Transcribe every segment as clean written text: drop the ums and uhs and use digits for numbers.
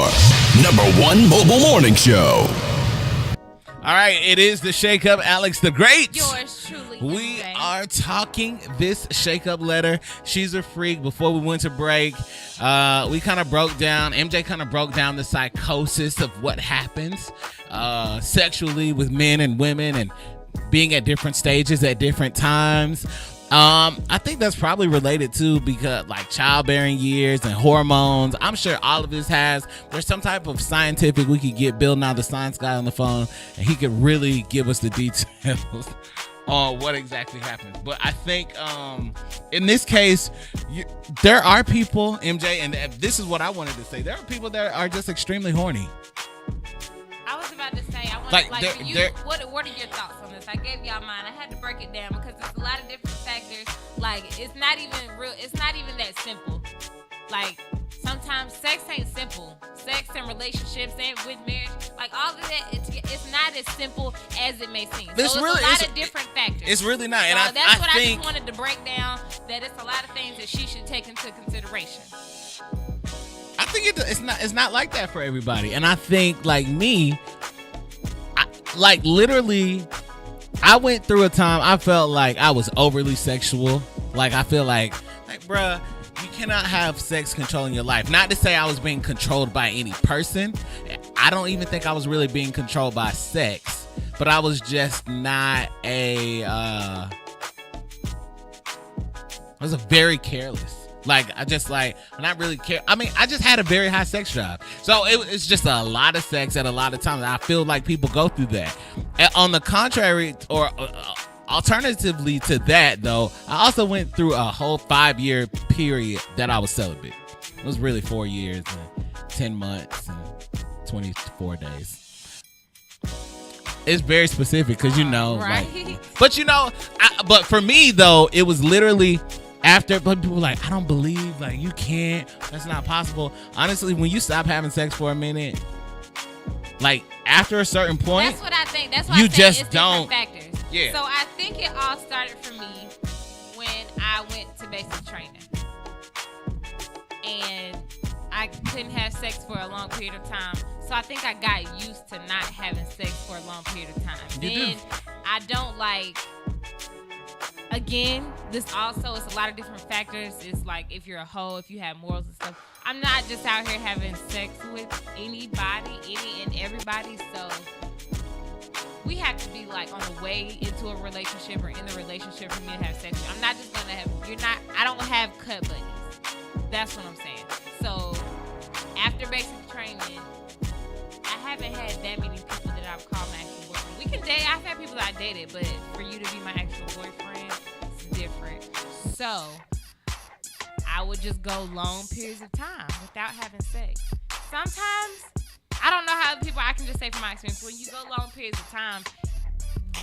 your number one mobile morning show. All right, it is the Shake Up Alex the Great. Yours truly. We MJ. are talking this Shake Up letter. She's a freak. Before we went to break, we kind of broke down, MJ kind of broke down the psychosis of what happens sexually with men and women and being at different stages at different times. I think that's probably related to because like childbearing years and hormones. I'm sure all of this there's some type of scientific we could get Bill Nye the Science Guy on the phone and he could really give us the details on what exactly happens. But I think in this case, there are people, MJ, and this is what I wanted to say. There are people that are just extremely horny. I was about to say, I want Like, to, for you, what are your thoughts on this? I gave y'all mine. I had to break it down because there's a lot of different factors. Like, it's not even that simple. Like, sometimes sex ain't simple. Sex and relationships and with marriage, like all of that, it's not as simple as it may seem. So it's a lot of different factors. It's really not. And so that's what I think, just wanted to break down, that it's a lot of things that she should take into consideration. I think it's not like that for everybody. And I think like me, literally, I went through a time I felt like I was overly sexual. Like I feel like bruh, you cannot have sex controlling your life. Not to say I was being controlled by any person. I don't even think I was really being controlled by sex. But I was just not I was very careless. Like, I just I'm not really care. I mean, I just had a very high sex drive. So it's just a lot of sex at a lot of times. I feel like people go through that. And on the contrary, or alternatively to that, though, I also went through a whole 5-year period that I was celibate. It was really 4 years and 10 months and 24 days. It's very specific because, right. But for me, though, it was literally... After, but people were like, I don't believe, you can't, that's not possible. Honestly, when you stop having sex for a minute, after a certain point, that's what I think. That's why you I think just it's don't. Different factors. Yeah. So I think it all started for me when I went to basic training, and I couldn't have sex for a long period of time. So I think I got used to not having sex for a long period of time. Then I don't like. Again, this also is a lot of different factors. It's like if you're a hoe, if you have morals and stuff. I'm not just out here having sex with anybody, any and everybody. So we have to be on the way into a relationship or in the relationship for me to have sex. I'm not just gonna have. I don't have cut buddies. That's what I'm saying. So after basic training, I haven't had that many people that I've called my actual boyfriend. We can date. I've had people that I dated, but for you to be my actual boyfriend, it's different. So I would just go long periods of time without having sex. Sometimes, I don't know how other people, I can just say from my experience, when you go long periods of time,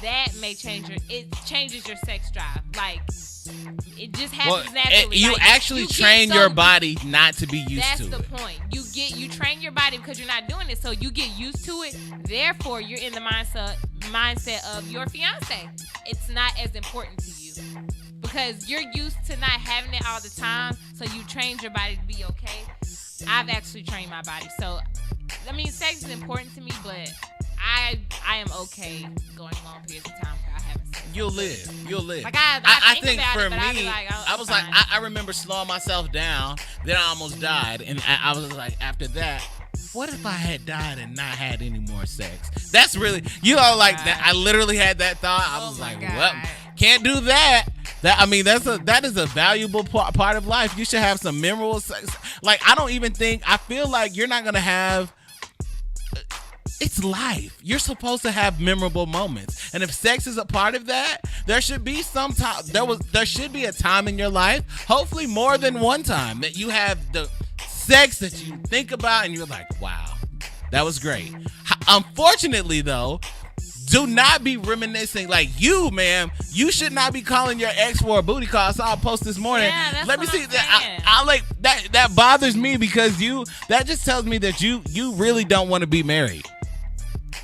that may change it changes your sex drive. It just happens naturally. You actually train your body not to be used to it. That's the point. You train your body because you're not doing it, so you get used to it. Therefore, you're in the mindset of your fiance. It's not as important to you because you're used to not having it all the time. So you trained your body to be okay. I've actually trained my body. So, I mean, sex is important to me, but I am okay going long periods of time without having sex. You'll live. I think about for it, but me, I was fine. I remember slowing myself down. Then I almost died, and I was like, after that, what if I had died and not had any more sex? That's really, that. I literally had that thought. I was like, God. well, can't do that. That is a valuable part of life. You should have some memorable sex. I feel like you're not gonna have. It's life. You're supposed to have memorable moments. And if sex is a part of that, there should be some time. There should be a time in your life, hopefully more than one time, that you have the sex that you think about and you're like, wow, that was great. Unfortunately, though, do not be reminiscing you, ma'am. You should not be calling your ex for a booty call. I saw a post this morning. Yeah, that's Let me what see I'm that. saying. That bothers me because that just tells me that you really don't want to be married.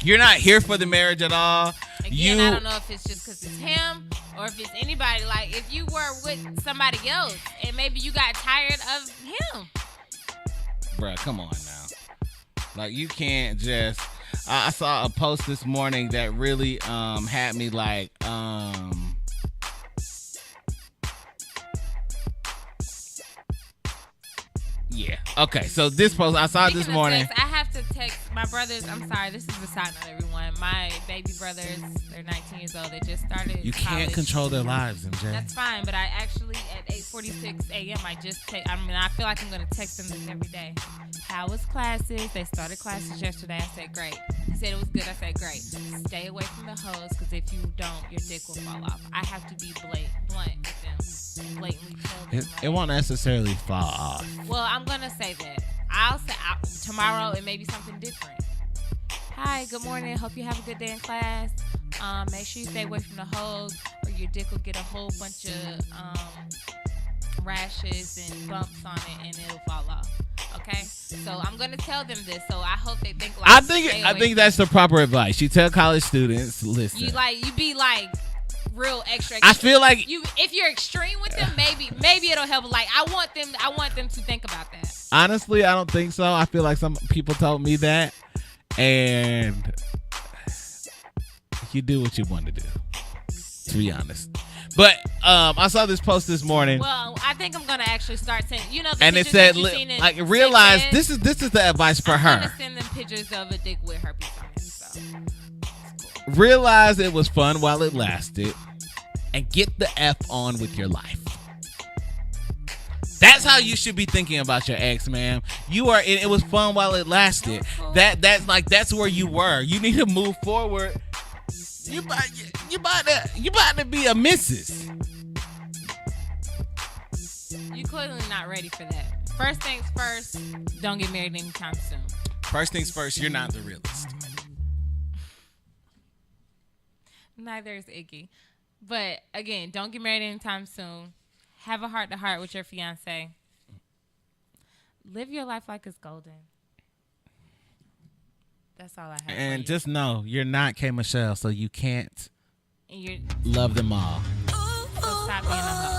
You're not here for the marriage at all. Again, I don't know if it's just because it's him or if it's anybody. If you were with somebody else and maybe you got tired of him. Bruh, come on now. Like you can't just. I saw a post this morning that really had me like yeah. Okay. So this post I saw this morning. Sex, I have to text my brothers. I'm sorry. This is a side note, everyone. My baby brothers, they're 19 years old. They just started. You can't college. control their lives, MJ. That's fine, but I actually at 8:46 a.m. I feel like I'm gonna text them this every day. How was classes? They started classes yesterday. I said great. He said it was good. I said great. Stay away from the hoes, because if you don't, your dick will fall off. I have to be blunt with them. Blatantly tell them. It won't necessarily fall off. Well, I'm gonna say that. I'll say tomorrow it may be something different. Hi, good morning. Hope you have a good day in class. Make sure you stay away from the hoes, or your dick will get a whole bunch of rashes and bumps on it, and it'll fall off. Okay, so I'm gonna tell them this. So I hope they think like. I think that's the proper advice. You tell college students, listen. You be like real extra. I feel like if you're extreme with them, maybe it'll help. Like I want them to think about that. Honestly, I don't think so. I feel like some people told me that, and you do what you want to do. To be honest. But I saw this post this morning. Well, I think I'm gonna actually start sending. And it said, like, realize this is the advice for her. I'm gonna send them pictures of a dick with herpes on it. So cool. Realize it was fun while it lasted, and get the F on with your life. That's how you should be thinking about your ex, man. It was fun while it lasted. Cool. That's where you were. You need to move forward. You about to be a missus. You clearly not ready for that. First things first, don't get married anytime soon. First things first, you're not the realist. Neither is Iggy. But again, don't get married anytime soon. Have a heart-to-heart with your fiance. Live your life like it's golden. That's all I have. And just know you're not K. Michelle, so you can't love them all. So stop being a hoe.